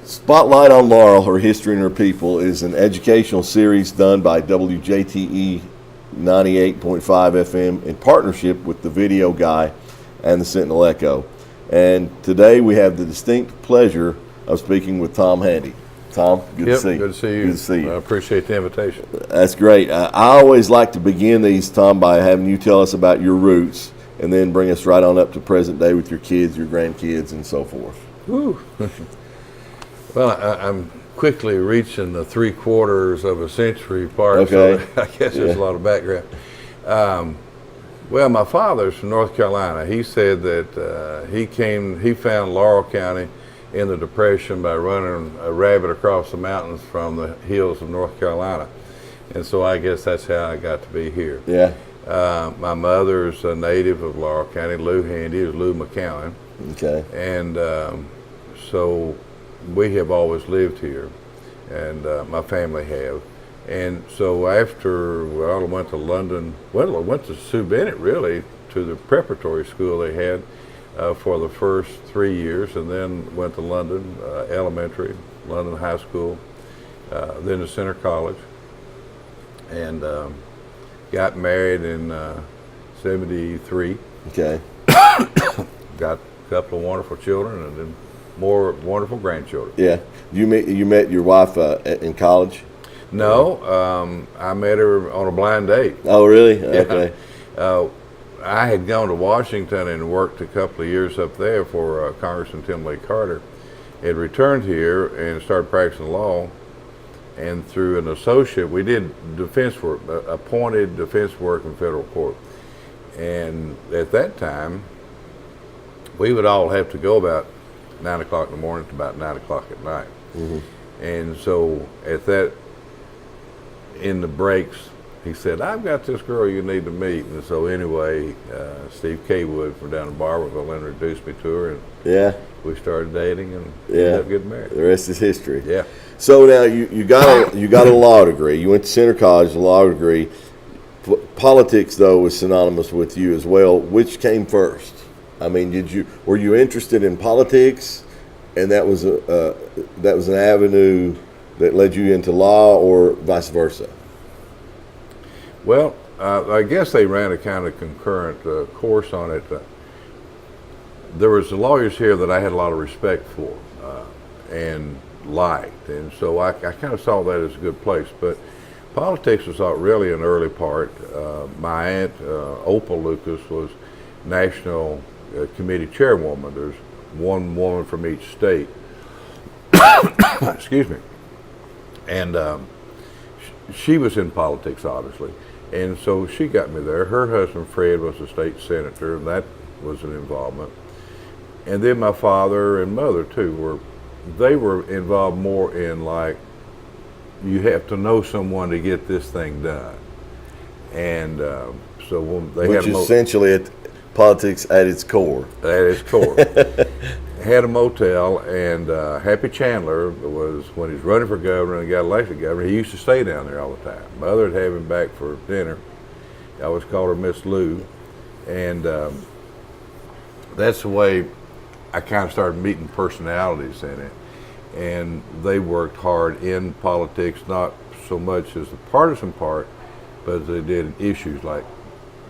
Spotlight on Laurel, Her History and Her People is an educational series done by WJTE 98.5 FM in partnership with the Video Guy and the Sentinel-Echo. And today we have the distinct pleasure of speaking with Tom Handy. Tom, good to see you. Good to see you. Good to see you. I appreciate the invitation. That's great. I always like to begin these, Tom, by having you tell us about your roots and then bring us right on up to present day with your kids, your grandkids, and so forth. Woo. Well, I'm quickly reaching the 3/4 of a century part, Okay. so I guess there's a lot of background. Well, my father's from North Carolina. He said that he found Laurel County in the Depression by running a rabbit across the mountains from the hills of North Carolina. And so I guess that's how I got to be here. Yeah. My mother's a native of Laurel County. Lou Handy is Lou McCowan. Okay. And so we have always lived here, and my family have. And so after, I went to London, I went to Sue Bennett really, to the preparatory school they had for the first 3 years, and then went to London Elementary, London High School, then to Center College, and got married in 73. Okay. Got a couple of wonderful children, and then more wonderful grandchildren. Yeah. You met your wife in college? No, I met her on a blind date. Oh, really? Yeah. Okay. I had gone to Washington and worked a couple of years up there for Congressman Tim Lee Carter. Had returned here and started practicing law, and through an associate, we did defense work, appointed defense work in federal court. And at that time, we would all have to go about 9 o'clock in the morning to about 9 o'clock at night. Mm-hmm. And so in the breaks, he said, I've got this girl you need to meet. And so anyway, Steve Kaywood from down in Barberville introduced me to her, and Yeah. we started dating and ended up getting married. The rest is history. Yeah. So now you got a law degree. You went to Center College, a law degree. Politics, though, was synonymous with you as well. Which came first? I mean, were you interested in politics, and that was an avenue that led you into law, or vice versa? Well, I guess they ran a kind of concurrent course on it. There was lawyers here that I had a lot of respect for and liked, and so I kind of saw that as a good place. But politics was not really an early part. My aunt, Opal Lucas, was National Committee Chairwoman. There's one woman from each state. Excuse me. And she was in politics, obviously. And so she got me there. Her husband, Fred, was a state senator, and that was an involvement. And then my father and mother, too, they were involved more in, like, you have to know someone to get this thing done. And so when they Which had essentially politics at its core. At its core. Had a motel, and Happy Chandler was, when he was running for governor and got elected governor, he used to stay down there all the time. Mother would have him back for dinner. I always called her Miss Lou. And that's the way I kind of started meeting personalities in it. And they worked hard in politics, not so much as the partisan part, but they did issues like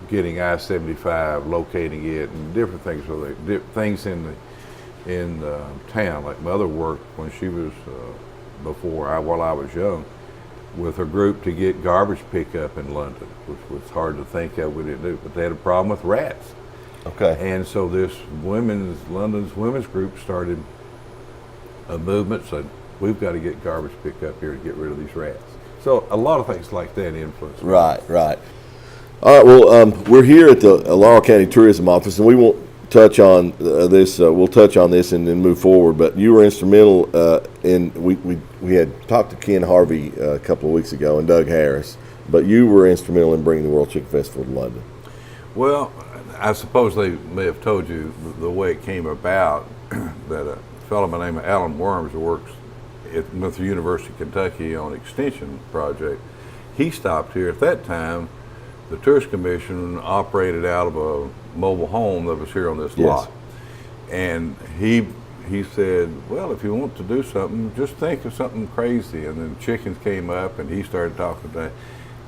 getting I-75, locating it, and different things. So things in town. Like Mother worked when she was while I was young, with a group to get garbage pickup in London, which was hard to think of. We didn't do, but they had a problem with rats. Okay. And so this London's women's group started a movement, said we've got to get garbage pickup here to get rid of these rats. So a lot of things like that influenced me. Right. All right. Well, we're here at the Laurel County Tourism Office, and we won't touch on this. We'll touch on this and then move forward. But you were instrumental in. We had talked to Ken Harvey a couple of weeks ago and Doug Harris, but you were instrumental in bringing the World Chicken Festival to London. Well, I suppose they may have told you the way it came about. That a fellow by the name of Alan Worms, who works with the University of Kentucky on extension project, he stopped here. At that time, the Tourist Commission operated out of a mobile home that was here on this lot. And he he said, well, if you want to do something, just think of something crazy. And then chickens came up, and he started talking about,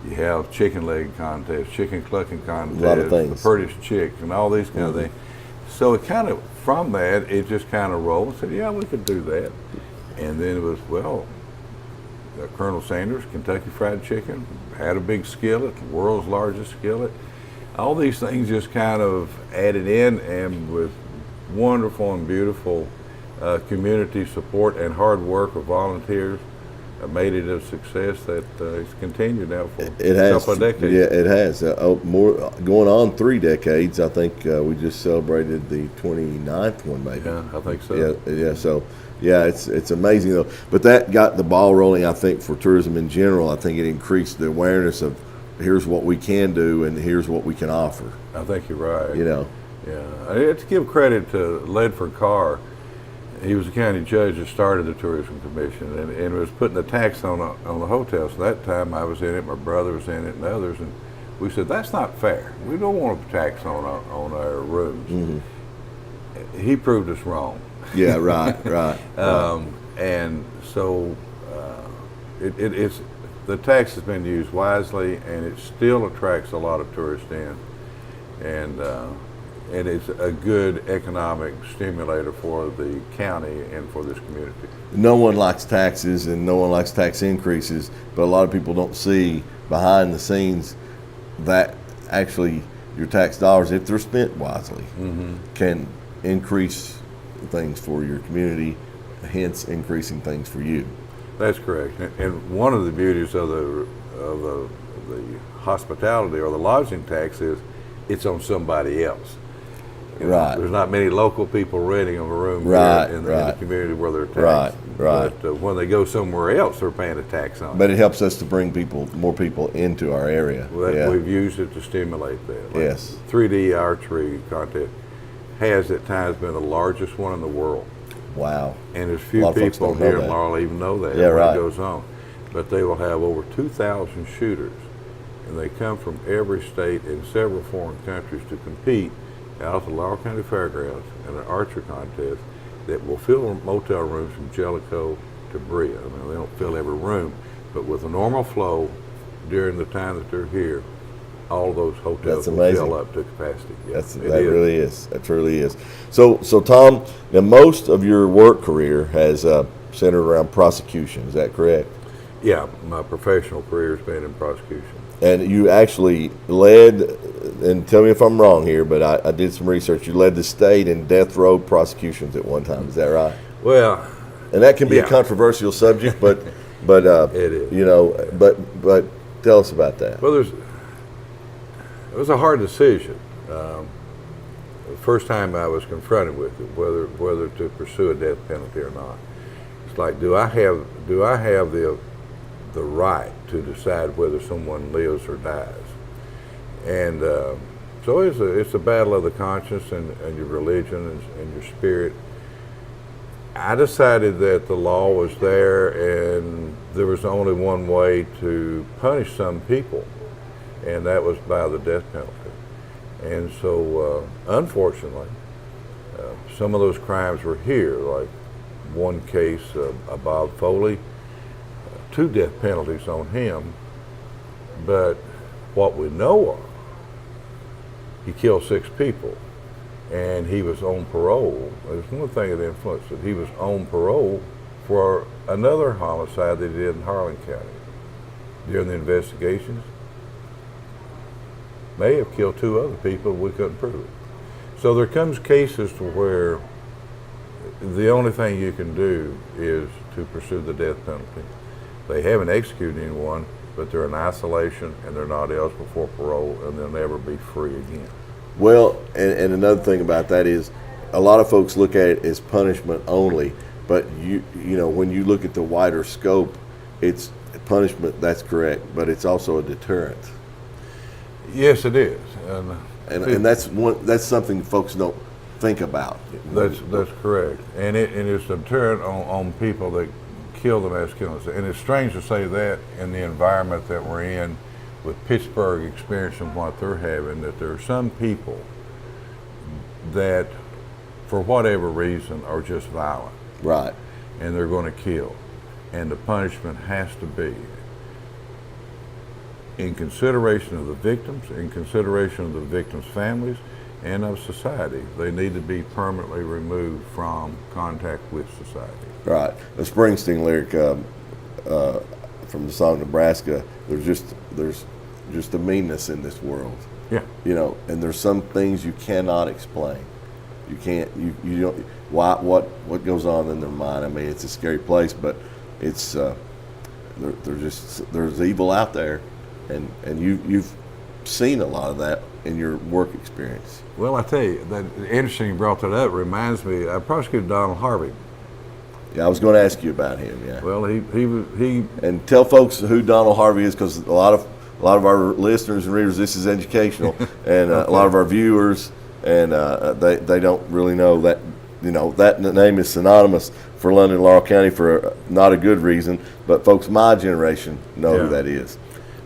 you have chicken leg contests, chicken clucking contests, A lot of things. the prettiest chick, and all these kind of things. So it kind of, from that, it just kind of rolled. I said, yeah, we could do that. And then it was, well, Colonel Sanders, Kentucky Fried Chicken, had a big skillet, the world's largest skillet. All these things just kind of added in, and with wonderful and beautiful community support and hard work of volunteers, made it a success that it's continued now for a couple of decades. Yeah, it has. More going on 3 decades. I think we just celebrated the 29th one, maybe. Yeah, I think so. Yeah. So, yeah, it's amazing though. But that got the ball rolling. I think for tourism in general. I think it increased the awareness of here's what we can do and here's what we can offer. I think you're right. Yeah. I have to give credit to Ledford Carr. He was the county judge that started the Tourism Commission, and was putting the tax on the hotels. So that time I was in it, my brother was in it, and others, and we said, that's not fair. We don't want a tax on our rooms. Mm-hmm. He proved us wrong. Yeah, right. And so it's the tax has been used wisely, and it still attracts a lot of tourists in, and it's a good economic stimulator for the county and for this community. No one likes taxes and no one likes tax increases, but a lot of people don't see behind the scenes that actually your tax dollars, if they're spent wisely, can increase things for your community, hence increasing things for you. That's correct. And one of the beauties of the hospitality or the lodging tax is it's on somebody else. Right. There's not many local people renting a room here in the community where they're taxed. Right. But when they go somewhere else, they're paying a tax on it. But it helps us to bring more people into our area. Well, we've used it to stimulate that. Like yes. 3D archery contest has at times been the largest one in the world. Wow. And there's few people here in Laurel even know that when it goes on. But they will have over 2,000 shooters, and they come from every state and several foreign countries to compete out at the Laurel County Fairgrounds in an archery contest that will fill motel rooms from Jellicoe to Brea. I mean, they don't fill every room, but with a normal flow during the time that they're here, all those hotels will fill up to capacity. Yeah, that really is. That truly is. So Tom, now most of your work career has centered around prosecution. Is that correct? Yeah, my professional career has been in prosecution. And you actually led, and tell me if I'm wrong here, but I did some research. You led the state in death row prosecutions at one time. Is that right? Well, and that can be a controversial subject, but it is. You know, but tell us about that. Well, it was a hard decision. The first time I was confronted with it, whether to pursue a death penalty or not. It's like, do I have the right to decide whether someone lives or dies? And so it's a battle of the conscience and your religion and your spirit. I decided that the law was there and there was only one way to punish some people, and that was by the death penalty. And so unfortunately, some of those crimes were here, like one case, Bob Foley, 2 death penalties on him, but what we know of, he killed 6 people, and he was on parole. There's one thing that influenced it. He was on parole for another homicide that he did in Harlan County. During the investigations, may have killed 2 other people, we couldn't prove it. So there comes cases to where the only thing you can do is to pursue the death penalty. They haven't executed anyone, but they're in isolation and they're not eligible for parole, and they'll never be free again. Well, and another thing about that is a lot of folks look at it as punishment only, but you know, when you look at the wider scope, it's punishment, that's correct, but it's also a deterrent. Yes, it is. And that's something folks don't think about. That's correct. And it's a deterrent on people that kill them as killers. And it's strange to say that in the environment that we're in, with Pittsburgh experiencing what they're having, that there are some people that for whatever reason, are just violent. Right. And they're going to kill. And the punishment has to be in consideration of the victims, in consideration of the victims' families, and of society. They need to be permanently removed from contact with society. Right. The Springsteen lyric from the song Nebraska, there's just a meanness in this world. Yeah. You know, and there's some things you cannot explain. You can't, you don't, what goes on in their mind. I mean, it's a scary place, but it's, there's evil out there, and you've seen a lot of that in your work experience. Well, I tell you, that interesting you brought that up. Reminds me, I prosecuted Donald Harvey. Yeah, I was going to ask you about him. Yeah. Well, he and tell folks who Donald Harvey is, because a lot of our listeners and readers, this is educational, and Okay. a lot of our viewers, and they don't really know that. You know, that name is synonymous for London and Laurel County for not a good reason, but folks my generation know who that is.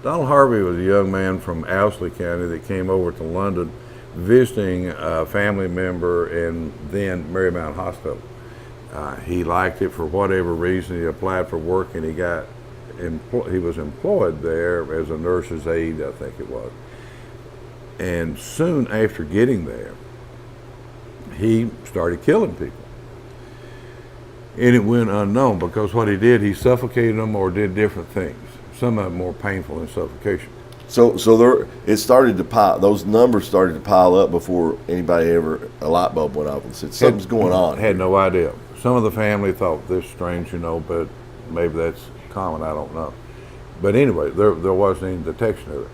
Donald Harvey was a young man from Owsley County that came over to London visiting a family member in then Marymount Hospital. He liked it for whatever reason. He applied for work, and he was employed there as a nurse's aide, I think it was. And soon after getting there, he started killing people. And it went unknown, because what he did, he suffocated them or did different things. Some of them more painful than suffocation. So it started to pile. Those numbers started to pile up before anybody ever a light bulb went off and said something's going on. Had no idea. Some of the family thought this strange, but maybe that's common. I don't know. But anyway, there wasn't any detection of it.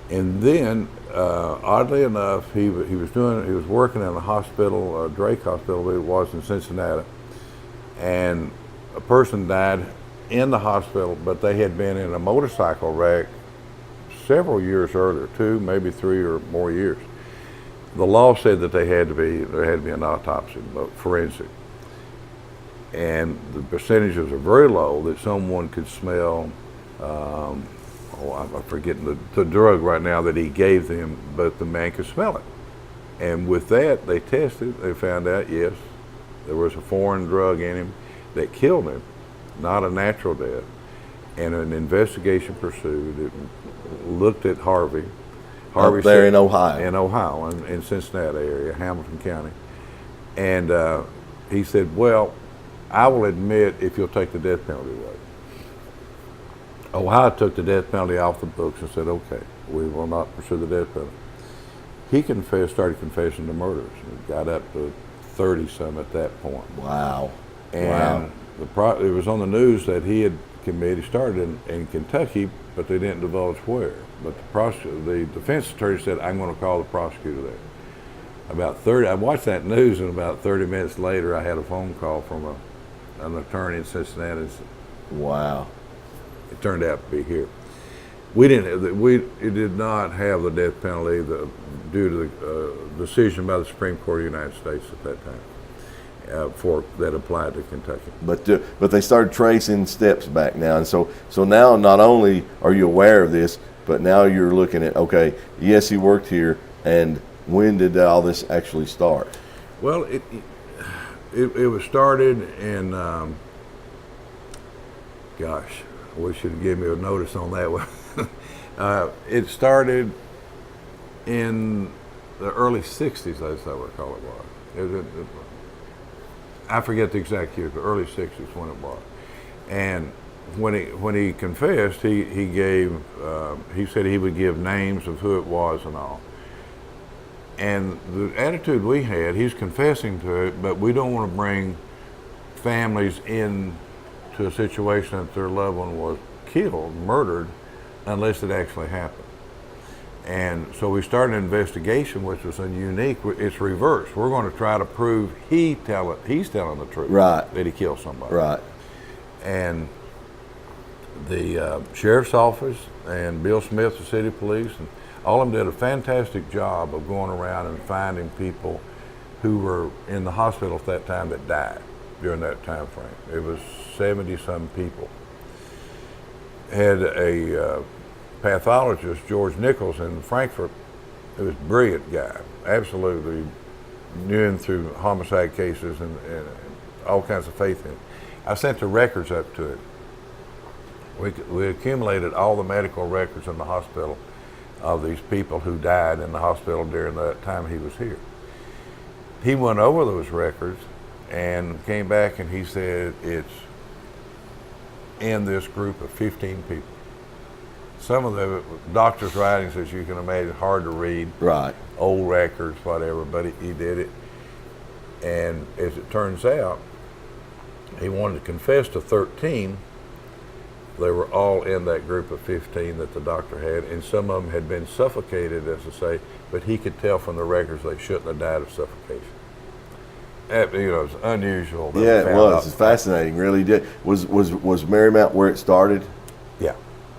And then, oddly enough, he was working in a hospital, Drake Hospital, it was in Cincinnati, and a person died in the hospital, but they had been in a motorcycle wreck several years earlier, 2, maybe 3 or more years. The law said that there had to be an autopsy, but forensic. And the percentages are very low that someone could smell, I'm forgetting the drug right now that he gave them, but the man could smell it. And with that, they tested, they found out, yes, there was a foreign drug in him that killed him, not a natural death. And an investigation pursued. It looked at Harvey. Up there in Ohio. In Ohio, in Cincinnati area, Hamilton County. And he said, well, I will admit if you'll take the death penalty away. Ohio took the death penalty off the books and said, okay, we will not pursue the death penalty. He started confessing to murders. It got up to 30-some at that point. Wow. And it was on the news that he had started in Kentucky, but they didn't divulge where. But the defense attorney said, I'm going to call the prosecutor there. I watched that news, and about 30 minutes later, I had a phone call from an attorney in Cincinnati. Wow. It turned out to be here. It did not have the death penalty due to the decision by the Supreme Court of the United States at that time. That applied to Kentucky. But they started tracing steps back now, and so now not only are you aware of this, but now you're looking at, okay, yes, he worked here, and when did all this actually start? Well, it was started in, gosh, I wish you'd give me a notice on that one. It started in the early 60s, as I recall it was. I forget the exact year, but early 60s when it was. And when he confessed, he said he would give names of who it was and all. And the attitude we had, he's confessing to it, but we don't want to bring families into a situation that their loved one was killed, murdered, unless it actually happened. And so we started an investigation, which was unique. It's reversed. We're going to try to prove he's telling the truth, right, that he killed somebody. Right. And the sheriff's office and Bill Smith, the city police, and all of them did a fantastic job of going around and finding people who were in the hospital at that time that died during that time frame. It was 70-some people. Had a pathologist, George Nichols in Frankfurt, who was a brilliant guy, absolutely knew him through homicide cases and all kinds of faith in it. I sent the records up to it. We accumulated all the medical records in the hospital of these people who died in the hospital during that time he was here. He went over those records and came back and he said it's in this group of 15 people. Some of the doctor's writings, as you can imagine, hard to read. Right. Old records, whatever, but he did it. And as it turns out, he wanted to confess to 13. They were all in that group of 15 that the doctor had, and some of them had been suffocated, as I say, but he could tell from the records they shouldn't have died of suffocation. It's unusual. Yeah, it was. It's fascinating, really. Was Marymount where it started? Yeah.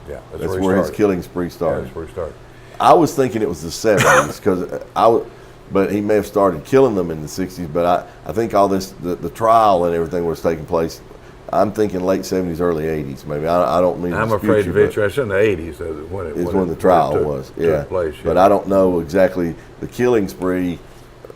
That's where his killing spree started. Yeah, that's where he started. I was thinking it was the 70s but he may have started killing them in the 60s. But I think all this, the trial and everything was taking place. I'm thinking late 70s, early 80s, maybe. I don't mean. I'm afraid to venture. It's in the 80s when the trial was. Took place. Yeah. But I don't know exactly the killing spree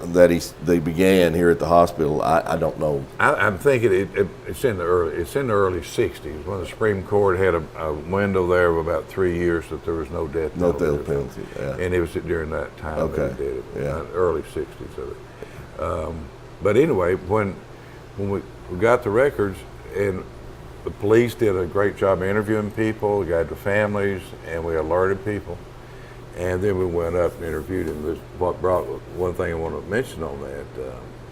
that they began here at the hospital. I don't know. I'm thinking it's in the early 60s when the Supreme Court had a window there of about 3 years that there was no death penalty. No death penalty. Yeah. And it was during that time that they did it. Yeah. Early 60s of it. But anyway, when we got the records, and the police did a great job interviewing people, we got the families, and we alerted people. And then we went up and interviewed him. This what brought one thing I want to mention on that,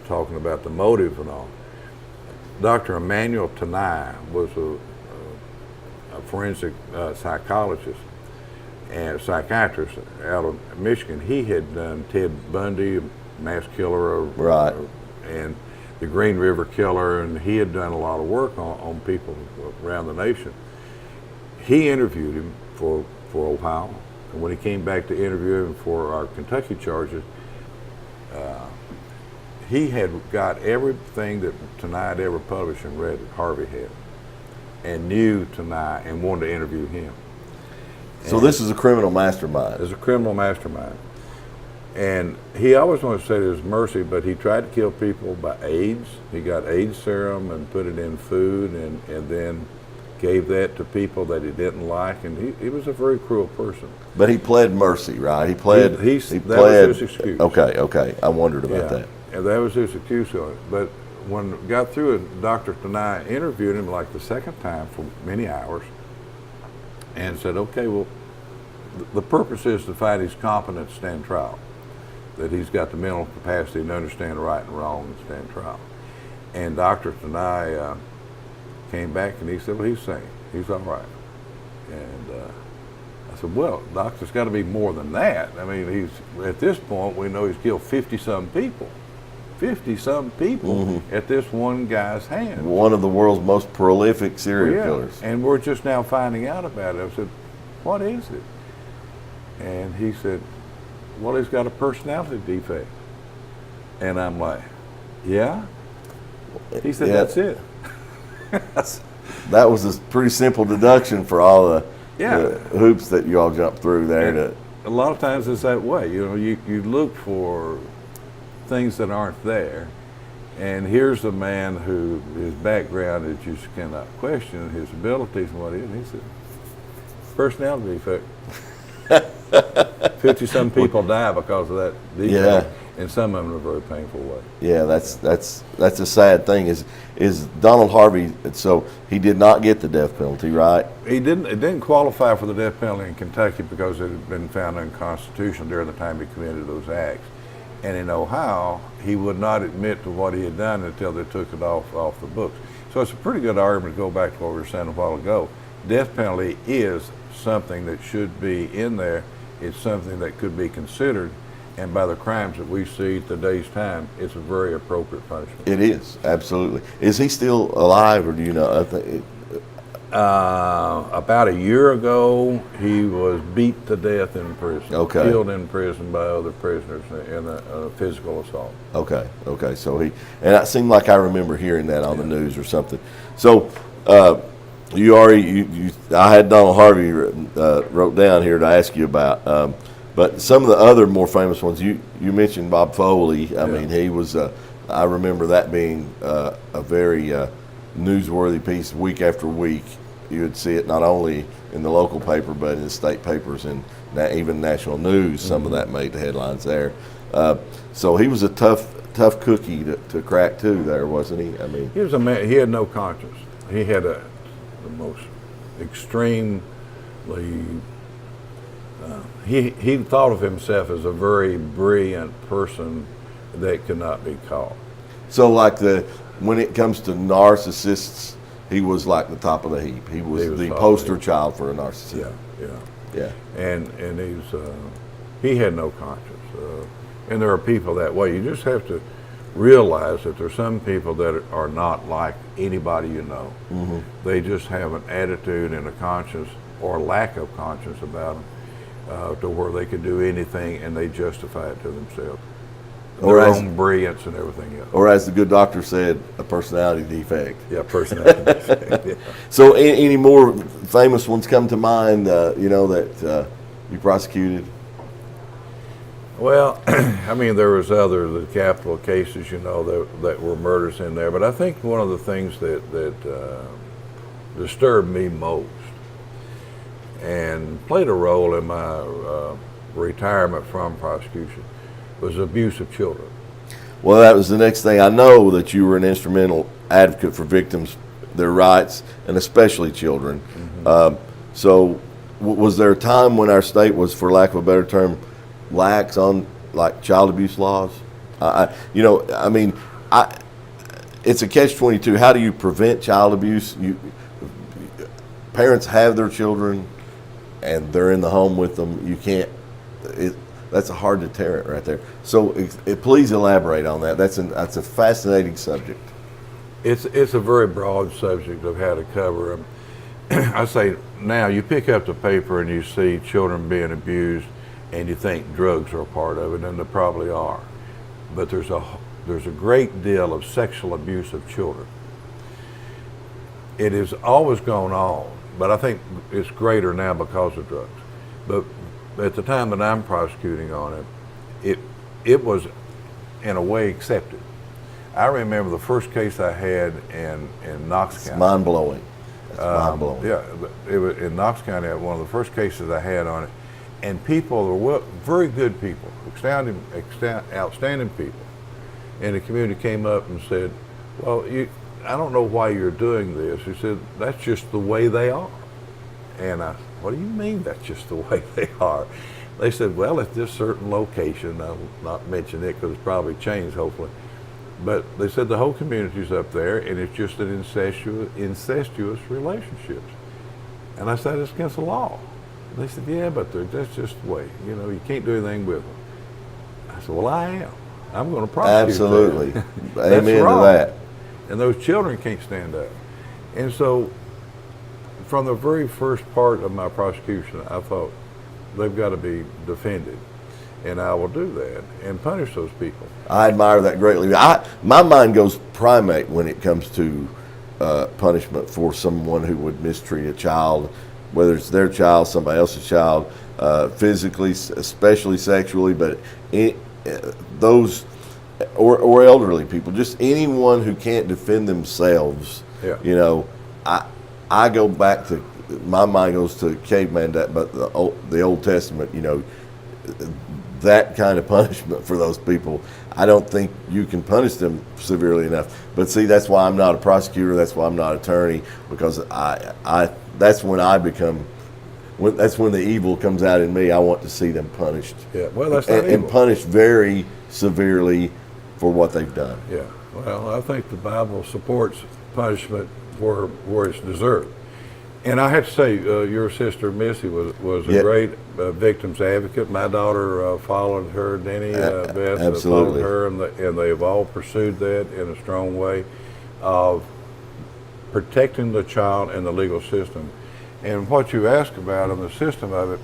talking about the motive and all. Dr. Emmanuel Tanai was a forensic psychologist and psychiatrist out of Michigan. He had done Ted Bundy, mass killer, right, and the Green River Killer, and he had done a lot of work on people around the nation. He interviewed him for Ohio. And when he came back to interview him for our Kentucky charges, he had got everything that Tanai had ever published and read that Harvey had, and knew Tanai and wanted to interview him. So this is a criminal mastermind. It's a criminal mastermind. And he always wanted to say there's mercy, but he tried to kill people by AIDS. He got AIDS serum and put it in food and then gave that to people that he didn't like, and he was a very cruel person. But he pled mercy, right? He pled. That was his excuse. Okay. I wondered about that. And that was his excuse on it. But when we got through it, Dr. Tanai interviewed him like the second time for many hours, and said, "Okay, well, the purpose is to find he's competent to stand trial, that he's got the mental capacity to understand right and wrong and stand trial." And Dr. Tanai came back and he said, "Well, he's sane. He's all right." And I said, "Well, Doc, there's got to be more than that. I mean, he's at this point we know he's killed 50-some people, 50-some people at this one guy's hand. One of the world's most prolific serial killers. And we're just now finding out about it." I said, "What is it?" And he said, "Well, he's got a personality defect." And I'm like, "Yeah?" He said, "That's it." That was a pretty simple deduction for all the hoops that you all jumped through there. A lot of times it's that way. You look for things that aren't there, and here's a man who his background is you cannot question, his abilities and what he is. He said, personality defect. 50-some people die because of that defect. And some of them in a very painful way. Yeah, that's a sad thing. Is Donald Harvey? So he did not get the death penalty, right? He didn't. It didn't qualify for the death penalty in Kentucky because it had been found unconstitutional during the time he committed those acts. And in Ohio, he would not admit to what he had done until they took it off the books. So it's a pretty good argument to go back to what we were saying a while ago. Death penalty is something that should be in there. It's something that could be considered. And by the crimes that we see today's time, it's a very appropriate punishment. It is, absolutely. Is he still alive, or do you know? About a year ago, he was beat to death in prison. Okay. Killed in prison by other prisoners in a physical assault. Okay. So and it seemed like I remember hearing that on the news or something. So I had Donald Harvey wrote down here to ask you about. But some of the other more famous ones, you mentioned Bob Foley. I mean, he was. I remember that being a very newsworthy piece week after week. You would see it not only in the local paper, but in the state papers and even national news. Some of that made the headlines there. So he was a tough cookie to crack too. There wasn't he? I mean, he was a man. He had no conscience. He had the most extremely. He thought of himself as a very brilliant person that could not be caught. So like when it comes to narcissists, he was like the top of the heap. He was the poster child for a narcissist. Yeah. And he had no conscience. And there are people that way. You just have to realize that there's some people that are not like anybody you know. Mm-hmm. They just have an attitude and a conscience or lack of conscience about them. To where they could do anything and they justify it to themselves. Their own brilliance and everything else. Or as the good doctor said, a personality defect. Yeah, personality defect. Yeah. So any more famous ones come to mind, that you prosecuted? Well, I mean, there was the capital cases, that were murders in there. But I think one of the things that disturbed me most and played a role in my retirement from prosecution was abuse of children. Well, that was the next thing. I know that you were an instrumental advocate for victims, their rights, and especially children. Mm-hmm. So was there a time when our state was, for lack of a better term, lax on like child abuse laws? It's a catch-22. How do you prevent child abuse? Parents have their children and they're in the home with them. You can't. That's a hard deterrent right there. So, please elaborate on that. That's a fascinating subject. It's a very broad subject of how to cover them. I say now you pick up the paper and you see children being abused, and you think drugs are a part of it, and they probably are. But there's a great deal of sexual abuse of children. It has always gone on, but I think it's greater now because of drugs. But at the time that I'm prosecuting on it was in a way accepted. I remember the first case I had in Knox County. It's mind-blowing. Mind-blowing. Yeah, it was in Knox County. One of the first cases I had on it, and people were very good people, outstanding people, and the community came up and said, "Well, I don't know why you're doing this." He said, "That's just the way they are." And I said, "What do you mean that's just the way they are?" They said, "Well, at this certain location," I'll not mention it because it's probably changed, hopefully, but they said the whole community's up there and it's just an incestuous relationships. And I said, "It's against the law." They said, "Yeah, but that's just the way. You can't do anything with them." I said, "Well, I am. I'm going to prosecute." Absolutely. That's Amen wrong. to that. And those children can't stand up. And so from the very first part of my prosecution, I thought they've got to be defended. And I will do that and punish those people. I admire that greatly. My mind goes primate when it comes to punishment for someone who would mistreat a child, whether it's their child, somebody else's child, physically, especially sexually, but those or elderly people, just anyone who can't defend themselves. Yeah. I go back to, my mind goes to caveman, but the Old Testament, that kind of punishment for those people. I don't think you can punish them severely enough. But see, that's why I'm not a prosecutor. That's why I'm not an attorney, because that's when that's when the evil comes out in me. I want to see them punished. Yeah, well, that's not evil. And punished very severely for what they've done. Yeah, well, I think the Bible supports punishment where it's deserved. And I have to say, your sister Missy was a great victims advocate. My daughter followed her, Denny, Beth absolutely. Followed her, and they have all pursued that in a strong way of protecting the child and the legal system. And what you asked about in the system of it,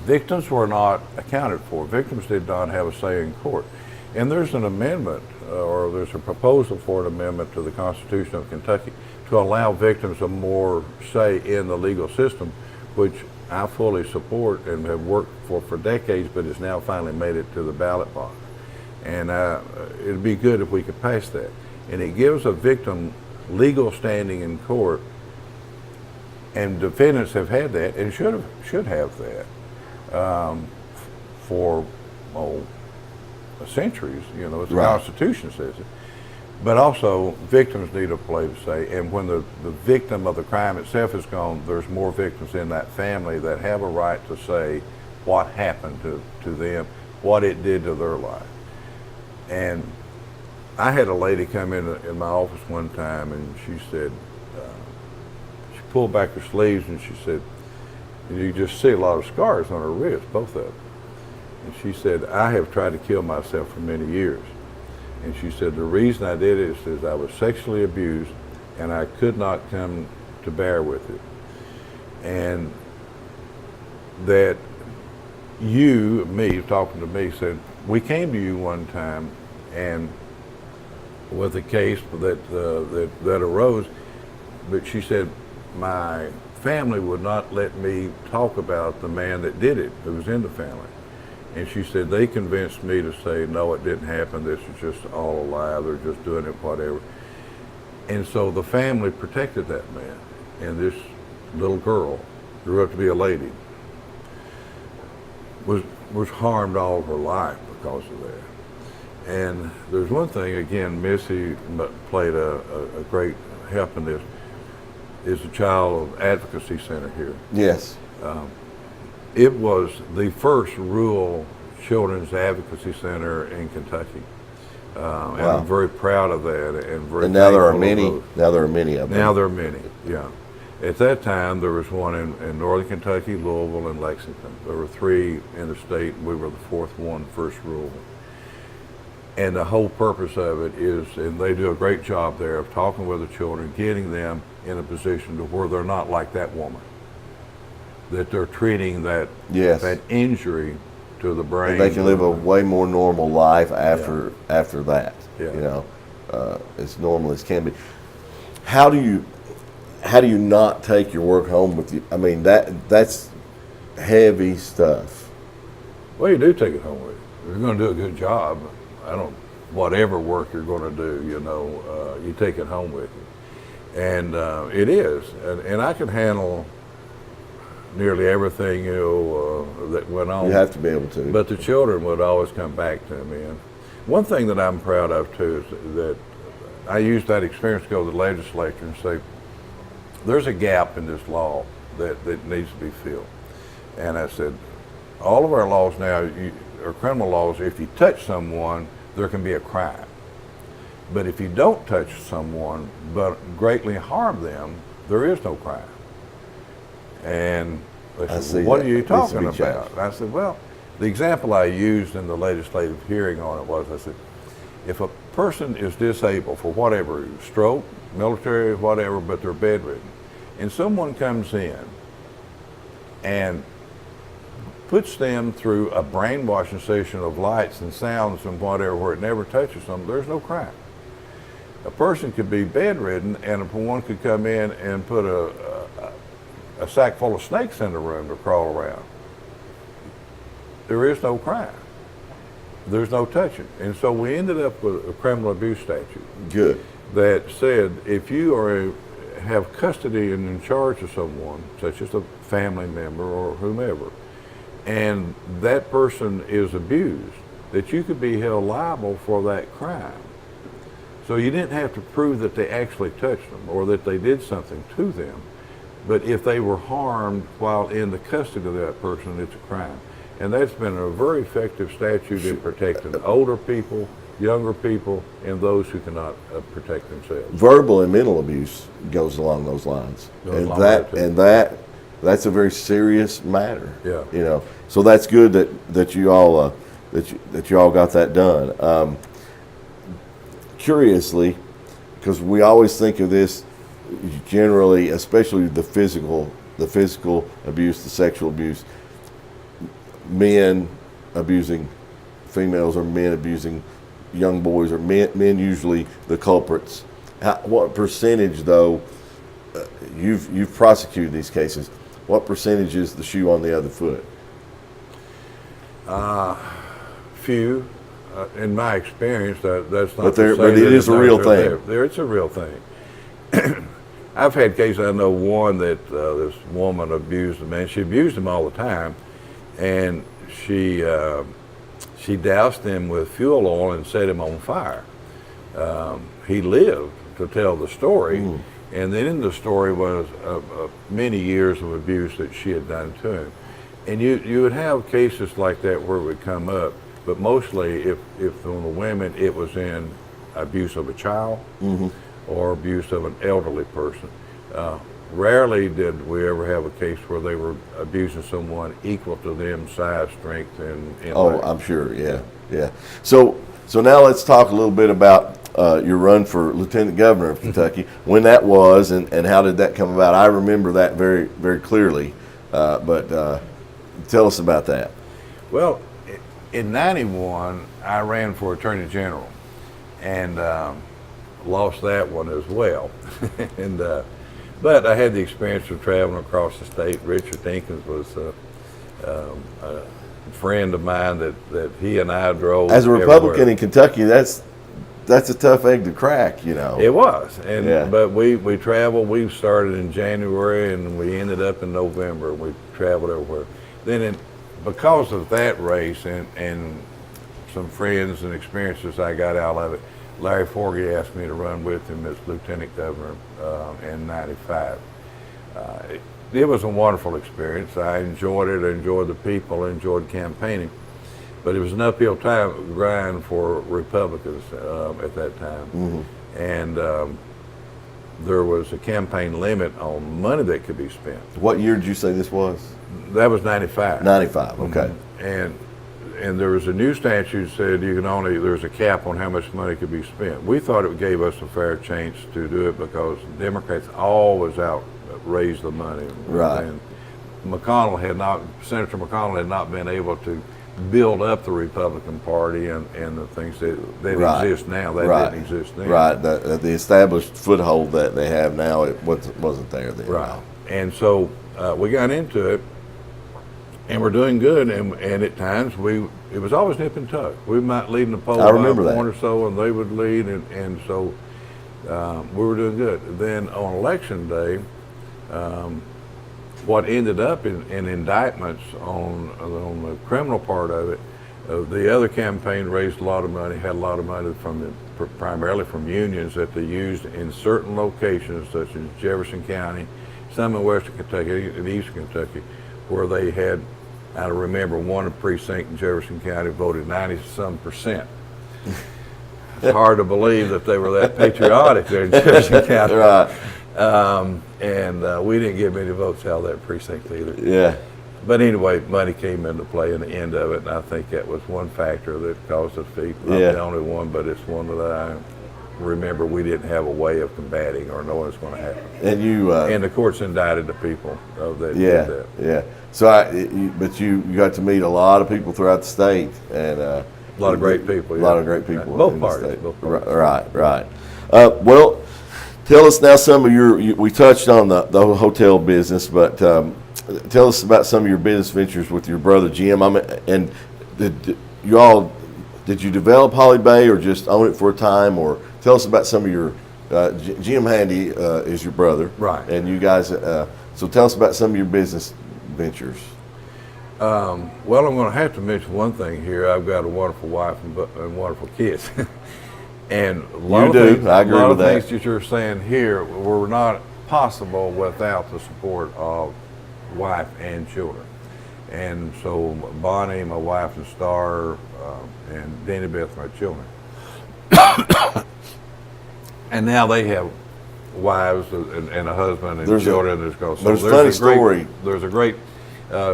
victims were not accounted for. Victims did not have a say in court. And there's an amendment, or there's a proposal for an amendment to the Constitution of Kentucky to allow victims a more say in the legal system, which I fully support and have worked for decades, but it's now finally made it to the ballot box. And it'd be good if we could pass that. And it gives a victim legal standing in court, and defendants have had that and should have that for centuries. You know, the Constitution says it. But also, victims need a place to say, and when the victim of the crime itself is gone, there's more victims in that family that have a right to say what happened to them, what it did to their life. And I had a lady come in my office one time, and she said, she pulled back her sleeves, and she said, you just see a lot of scars on her wrist, both of them. And she said, I have tried to kill myself for many years. And she said, the reason I did it is I was sexually abused and I could not come to bear with it. And that me, talking to me, said, we came to you one time and with a case that arose, but she said, my family would not let me talk about the man that did it, who was in the family. And she said, they convinced me to say, no, it didn't happen. This is just all a lie. They're just doing it, whatever. And so the family protected that man. And this little girl, grew up to be a lady, was harmed all of her life because of that. And there's one thing, again, Missy played a great help in this, is the Child Advocacy Center here. Yes. It was the first rural children's advocacy center in Kentucky. And I'm very proud of that, and very. And now there are many. Now there are many of them. Now there are many. Yeah. At that time, there was one in northern Kentucky, Louisville, and Lexington. There were 3 in the state. We were the 4th one, first rural. And the whole purpose of it is, and they do a great job there of talking with the children, getting them in a position to where they're not like that woman, that they're treating that injury to the brain. And they can live a way more normal life after that. Yeah. You know, as normal as can be. How do you not take your work home with you? I mean, that's heavy stuff. Well, you do take it home with you. If you're going to do a good job, whatever work you're going to do, you know, you take it home with you. And it is. And I can handle nearly everything, you know, that went on. You have to be able to. But the children would always come back to me. And one thing that I'm proud of, too, is that I used that experience to go to the legislature and say, there's a gap in this law that needs to be filled. And I said, all of our laws now are criminal laws. If you touch someone, there can be a crime. But if you don't touch someone but greatly harm them, there is no crime. And they said, well, what are you talking about? And I said, well, the example I used in the legislative hearing on it was, I said, if a person is disabled for whatever, stroke, military, whatever, but they're bedridden, and someone comes in and puts them through a brainwashing session of lights and sounds and whatever where it never touches them, there's no crime. A person could be bedridden and one could come in and put a sack full of snakes in the room to crawl around. There is no crime. There's no touching. And so we ended up with a criminal abuse statute. Good. That said, if you have custody and in charge of someone, such as a family member or whomever, and that person is abused, that you could be held liable for that crime. So you didn't have to prove that they actually touched them or that they did something to them. But if they were harmed while in the custody of that person, it's a crime. And that's been a very effective statute in protecting older people, younger people, and those who cannot protect themselves. Verbal and mental abuse goes along those lines. That's a very serious matter. Yeah. You know, so that's good that you all got that done. Curiously, because we always think of this generally, especially the physical abuse, the sexual abuse, men abusing females or men abusing young boys, or men usually the culprits. What percentage, though, you've prosecuted these cases, what percentage is the shoe on the other foot? Few. In my experience, that's not. But it is a real thing. It's a real thing. I've had cases. I know one that this woman abused a man. She abused him all the time, and she doused him with fuel oil and set him on fire. He lived to tell the story, and then in the story was many years of abuse that she had done to him. And you would have cases like that where it would come up, but mostly if on the women it was in abuse of a child or abuse of an elderly person. Rarely did we ever have a case where they were abusing someone equal to them size, strength, and oh, I'm sure, yeah. So now let's talk a little bit about your run for Lieutenant Governor of Kentucky, when that was, and how did that come about? I remember that very, very clearly, but tell us about that. Well, in '91, I ran for Attorney General, and lost that one as well. But I had the experience of traveling across the state. Richard Dinkins was a friend of mine that he and I drove. As a Republican everywhere. in Kentucky, that's a tough egg to crack, you know. It was, but we traveled. We started in January and we ended up in November. We traveled everywhere. Then, because of that race and some friends and experiences I got out of it, Larry Forgy asked me to run with him as Lieutenant Governor in '95. It was a wonderful experience. I enjoyed it. I enjoyed the people. I enjoyed campaigning. But it was an uphill grind for Republicans at that time. And there was a campaign limit on money that could be spent. What year did you say this was? That was '95. '95, okay. And there was a new statute that said there's a cap on how much money could be spent. We thought it gave us a fair chance to do it because Democrats always raised the money. Right. And Senator McConnell had not been able to build up the Republican Party and the things that exist now. That didn't exist then. Right. The established foothold that they have now, it wasn't there then. Right. And so we got into it. And we're doing good, and at times it was always nip and tuck. We might lead in the poll by a point or so, and they would lead, and so we were doing good. Then on election day, what ended up in indictments on the criminal part of it, the other campaign raised a lot of money, had a lot of money primarily from unions that they used in certain locations, such as Jefferson County, some in western Kentucky, and eastern Kentucky, where they had. I remember one precinct in Jefferson County voted 90-some%. It's hard to believe that they were that patriotic there in Jefferson County. Right. And we didn't get many votes out of that precinct either. Yeah. But anyway, money came into play in the end of it, and I think that was one factor that caused us defeat. Not the only one, but it's one that I remember we didn't have a way of combating or knowing it's going to happen. And you and the courts indicted the people that did that. Yeah. So, but you got to meet a lot of people throughout the state, and a lot of great people. A lot of great people. Both parties. Right. Well, tell us now some of we touched on the hotel business, but tell us about some of your business ventures with your brother Jim. And did you develop Holly Bay or just own it for a time, or tell us about some of your Jim Handy is your brother, right? And you guys. So tell us about some of your business ventures. Well, I'm going to have to mention one thing here. I've got a wonderful wife and wonderful kids, and a lot of things that you're saying here were not possible without the support of wife and children. And so Bonnie, my wife, and Star, and Danny Beth, my children. And now they have wives and a husband and children. There's a funny story. There's a great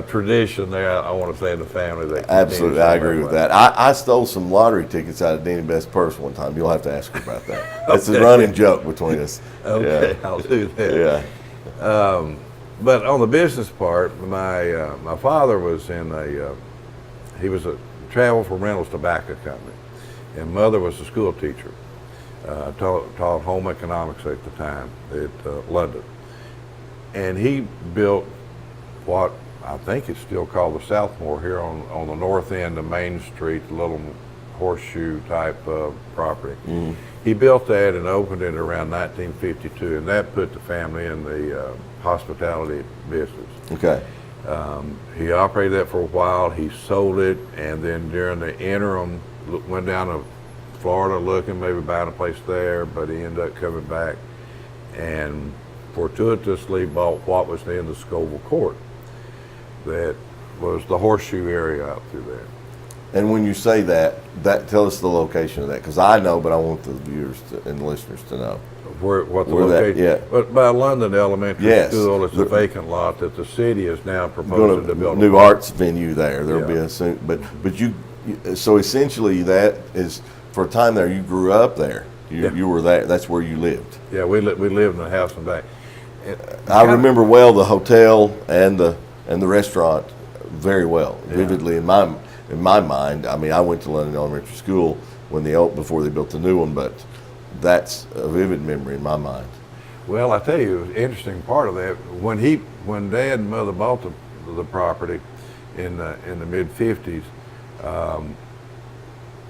tradition there, I want to say, in the family. That absolutely, I agree with that. I stole some lottery tickets out of Danny Beth's purse one time. You'll have to ask her about that. It's a running joke between us. Okay, yeah. I'll do that. Yeah. But on the business part, my father was he was a travel for rentals tobacco company, and mother was a school teacher. Taught home economics at the time at London, and he built what I think it's still called the Southmore here on the north end of Main Street, the little horseshoe type of property. Mm. He built that and opened it around 1952, and that put the family in the hospitality business. Okay. He operated that for a while. He sold it, and then during the interim, went down to Florida looking, maybe buying a place there, but he ended up coming back and fortuitously bought what was then the Scoville Court. That was the horseshoe area out through there. And when you say that tell us the location of that, because I know, but I want the viewers and the listeners to know. What the Where location? yeah. But by London Elementary Yes. School, it's a vacant lot that the city is now proposing to build. New arts venue there. There'll be Yeah. but you so essentially that is for a time there. You grew up there. You were there. That's where you lived. Yeah, we lived in the house and back. I remember well the hotel and the restaurant very well, vividly in my mind. I mean, I went to London Elementary School before they built the new one, but that's a vivid memory in my mind. Well, I tell you, the interesting part of that, when Dad and Mother bought the property in the mid-50s,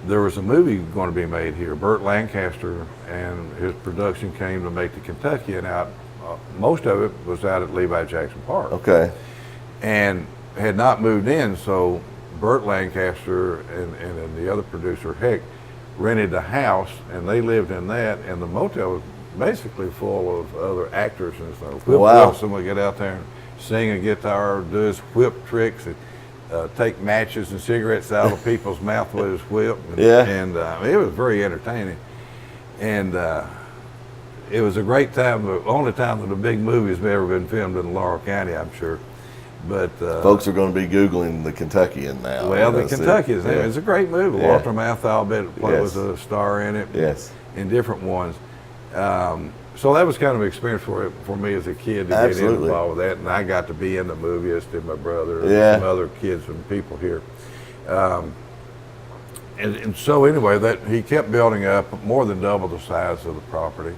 there was a movie going to be made here. Burt Lancaster and his production came to make the Kentucky, and most of it was out at Levi Jackson Park. Okay. And had not moved in, so Burt Lancaster and the other producer, Heck, rented a house, and they lived in that, and the motel was basically full of other actors and stuff. Whip Wow. Wilson would get out there and sing a guitar, do his whip tricks, and take matches and cigarettes out of people's mouth with his whip. And it was very entertaining. And it was a great time, the only time that a big movie's ever been filmed in Laurel County, I'm sure. But Folks are going to be Googling the Kentuckian now. well, the Kentucky it's a great movie. Yeah. Walter Matthau was a star in it. Yes. In different ones. So that was kind of an experience for me as a kid to Absolutely. get involved with that, and I got to be in the movie as did my brother and Yeah. some other kids and people here. And so anyway, that he kept building up, more than double the size of the property.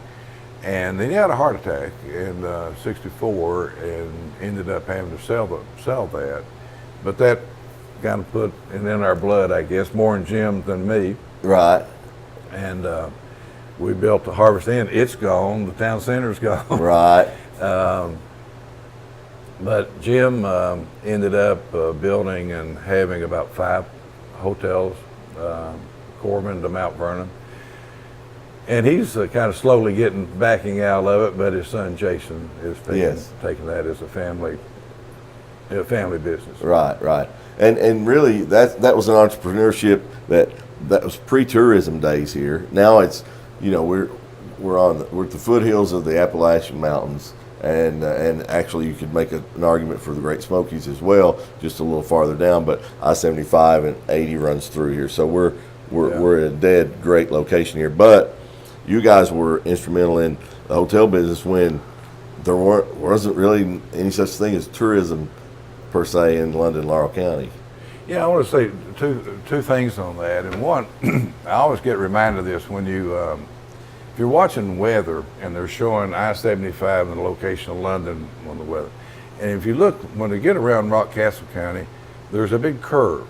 And then he had a heart attack in '64 and ended up having to sell that. But that kind of put it in our blood, I guess, more in Jim than me. Right. And we built the Harvest Inn. It's gone. The town center's gone. Right. But Jim ended up building and having about 5 hotels, Corbin to Mount Vernon. And he's kind of slowly backing out of it, but his son Jason is taking that as a family business. Right, right. And really that was an entrepreneurship that was pre-tourism days here. Now it's, we're at the foothills of the Appalachian Mountains, and actually you could make an argument for the Great Smokies as well, just a little farther down, but I-75 and 80 runs through here. So we're at a dead great location here. But you guys were instrumental in the hotel business when there wasn't really any such thing as tourism per se in London, Laurel County. Yeah, I want to say two things on that. And one, I always get reminded of this when if you're watching weather and they're showing I-75 and the location of London on the weather. And if you look, when they get around Rockcastle County, there's a big curve.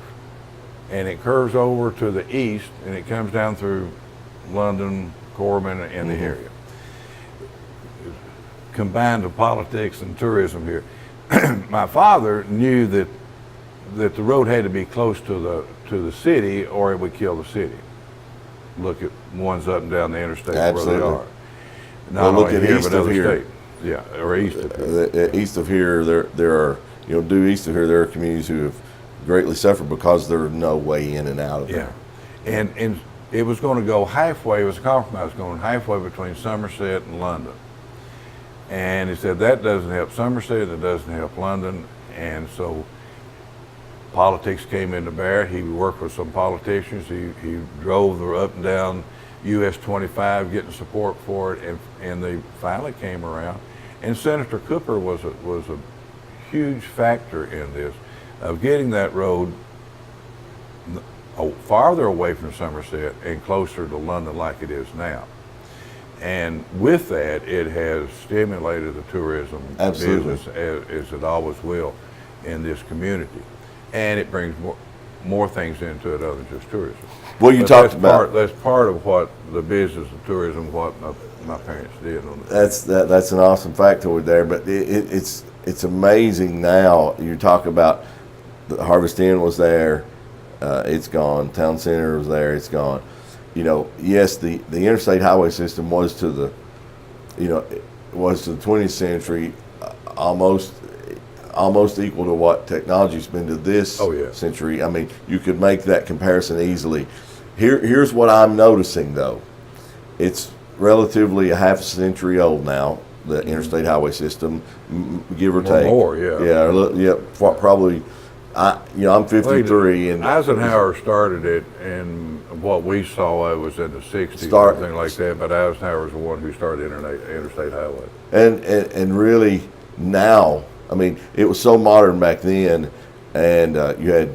And it curves over to the east and it comes down through London, Corbin, and the area. Combined with politics and tourism here. My father knew that the road had to be close to the city or it would kill the city. Look at ones up and down the interstate. Absolutely. Where they are. Not look only at here, east but of other here. state. Yeah, or east of here. East of here, there are, due east of here, there are communities who have greatly suffered because there's no way in and out of there. And it was going to go halfway, it was a compromise going halfway between Somerset and London. And he said that doesn't help Somerset, it doesn't help London, and so politics came into bear. He worked with some politicians. He drove up and down US 25 getting support for it, and they finally came around. And Senator Cooper was a huge factor in this, of getting that road farther away from Somerset and closer to London like it is now. And with that, it has stimulated the tourism business as it always will. in this community, and it brings more things into it other than just tourism. Well, you talked about that's part of what the business of tourism, what my parents did on it. that's an awesome factoid there, but it's amazing now. You talk about the Harvest Inn was there, it's gone. Town Center was there, it's gone. You know, yes, the interstate highway system was to the 20th century almost equal to what technology's been to this century. I mean, you could make that comparison easily. Here's what I'm noticing though. It's relatively a half century old now, the interstate highway system, give or take. More, yeah. Probably. I'm 53, and Eisenhower started it, and what we saw it was in the 60s, something like that. But Eisenhower was the one who started interstate highway. And really now, I mean, it was so modern back then, and you had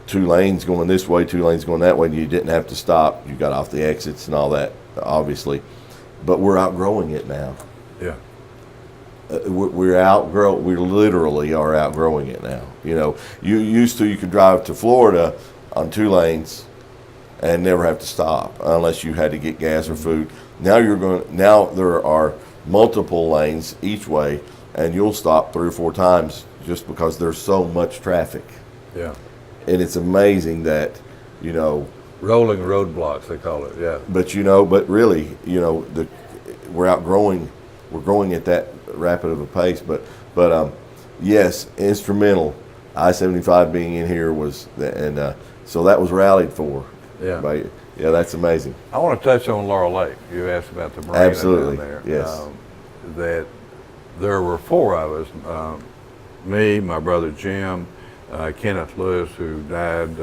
2 lanes going this way, 2 lanes going that way, and you didn't have to stop. You got off the exits and all that, obviously. But we're outgrowing it now. Yeah. We literally are outgrowing it now. You know, you could drive to Florida on 2 lanes and never have to stop unless you had to get gas or food. Now there are multiple lanes each way, and you'll stop 3 or 4 times just because there's so much traffic. Yeah. And it's amazing that, rolling roadblocks, they call it. Yeah. But really, we're growing at that rapid of a pace. But yes, instrumental. I-75 being in here was, so that was rallied for. Yeah. Yeah, that's amazing. I want to touch on Laurel Lake. You asked about the marina Absolutely. down there. Yes. That there were 4 of us, me, my brother Jim, Kenneth Lewis, who died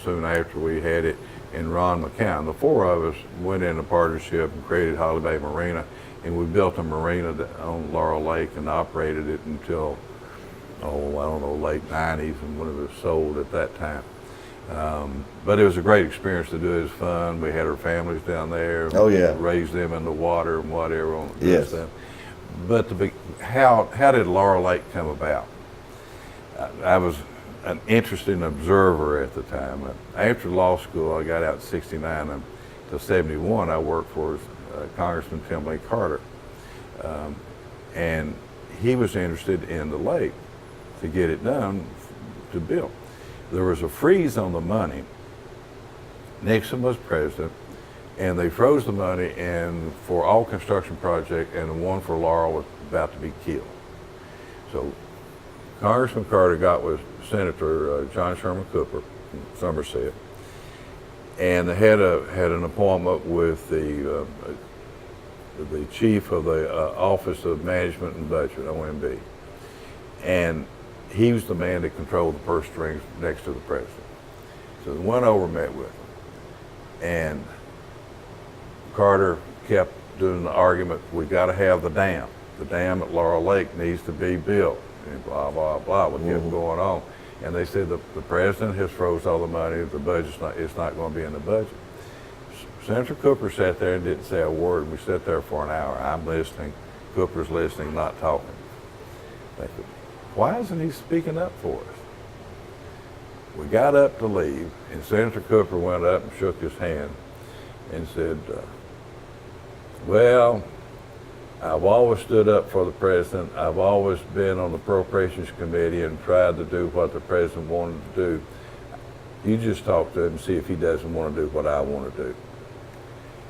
soon after we had it, and Ron McCown. The 4 of us went into partnership and created Holly Bay Marina, and we built a marina on Laurel Lake and operated it until, late 90s, and when it was sold at that time. But it was a great experience to do. It was fun. We had our families down there. Oh, yeah. Raised them in the water and whatever on the Yes. stuff. But how did Laurel Lake come about? I was an interesting observer at the time. After law school, I got out in '69 until '71. I worked for Congressman Tim Lee Carter, and he was interested in the lake to get it done to build. There was a freeze on the money. Nixon was president, and they froze the money and for all construction project, and the one for Laurel was about to be killed. So Congressman Carter got with Senator John Sherman Cooper from Somerset, and they had an appointment with the chief of the Office of Management and Budget, OMB, and he was the man that controlled the purse strings next to the president. So they went over and met with him, and Carter kept doing the argument, we got to have the dam. The dam at Laurel Lake needs to be built, and blah, blah, blah. We kept going on. And they said the president has froze all the money, the budget's it's not going to be in the budget. Senator Cooper sat there and didn't say a word. We sat there for an hour. I'm listening, Cooper's listening, not talking. Thinking, why isn't he speaking up for us? We got up to leave, and Senator Cooper went up and shook his hand and said, well, I've always stood up for the president. I've always been on the appropriations committee and tried to do what the president wanted to do. You just talk to him and see if he doesn't want to do what I want to do.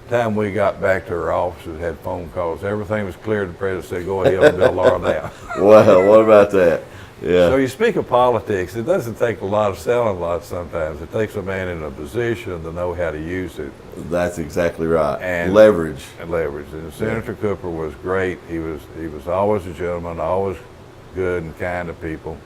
Time we got back to our offices, had phone calls, everything was clear. The president said, go ahead and build Laurel down. Wow, what about that? Yeah. So you speak of politics, it doesn't take a lot of selling a lot sometimes. It takes a man in a position to know how to use it. That's exactly right. And leverage. And leverage. And Senator Cooper was great. He was always a gentleman, always good and kind to people.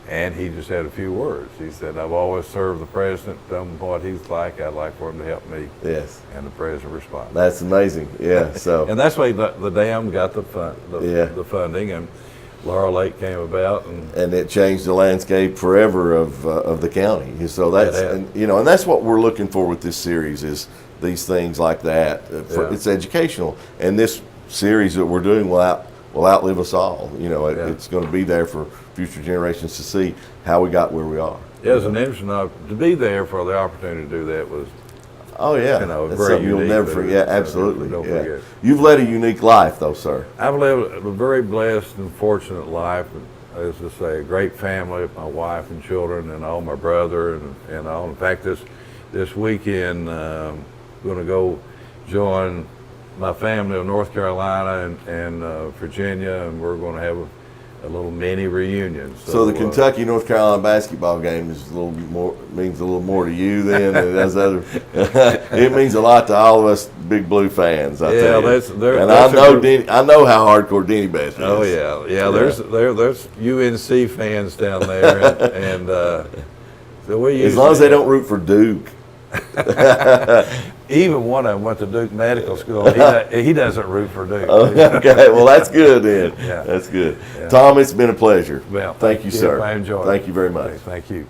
And he just had a few words. He said, I've always served the president, done what he's like. I'd like for him to help me. Yes. And the president responded. That's amazing. Yeah. So. And that's why the dam got the funding, and Laurel Lake came about, and it changed the landscape forever of the county. So that's and that's what we're looking for with this series is these things like that. It's educational, and this series that we're doing will will outlive us all. You know, Yeah. it's going to be there for future generations to see how we got where we are. It was an interesting to be there for the opportunity to do that was. Oh yeah, You know, that's very something you'll unique, never but forget. it's, Absolutely, don't yeah. forget. You've led a unique life, though, sir. I've lived a very blessed and fortunate life. As I say, a great family, my wife and children, and all my brother, and all. In fact, this weekend, going to go join my family in North Carolina and Virginia, and we're going to have a little mini reunion. So the Kentucky North Carolina basketball game is means a little more to you then than it does other. It means a lot to all of us Big Blue fans. I tell you. I know how hardcore Denny Bass is. Oh yeah. There's UNC fans down there, and so we. As long as they don't root for Duke. Even one of them went to Duke Medical School. He doesn't root for Duke. Okay, well that's good then. Yeah. That's good. Yeah. Tom, it's been a pleasure. Well, thank you, sir. I enjoyed it. Thank you very much. Thank you.